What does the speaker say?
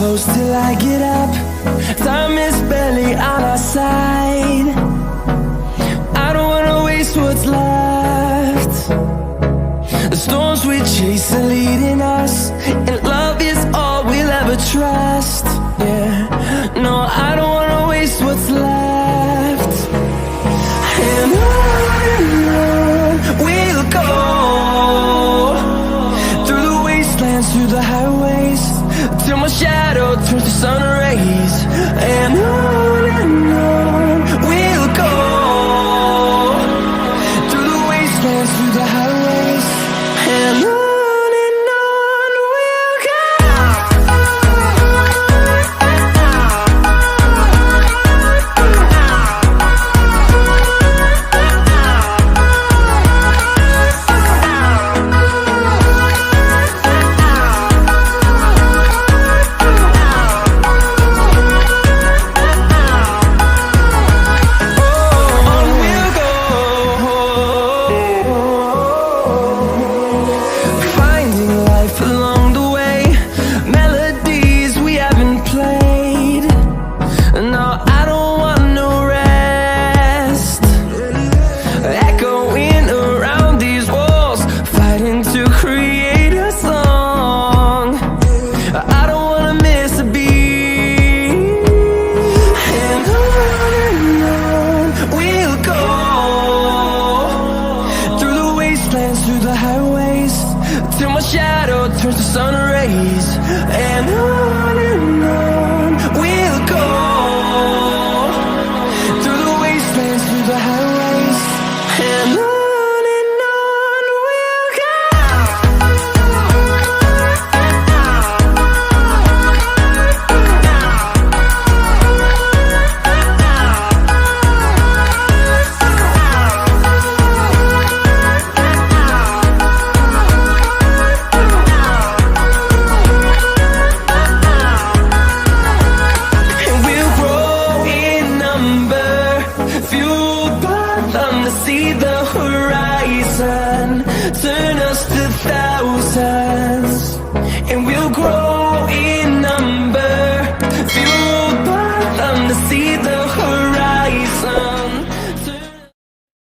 close till I get up. Time is barely on our side. I don't wanna waste what's left. The storms we chase are leading us, and love is all we'll ever trust. Yeah, no, I don't wanna waste what's left. And on we'll go, through the wastelands, through the highways, till my shadow turns to sun rays. And on we'll go, through the wastelands, through the highways, and on we'll go. Through the highways, till my shadow turns to sun rays. And on we'll go, through the wastelands, through the highways, and on we'll go. Fueled by them to see the horizon.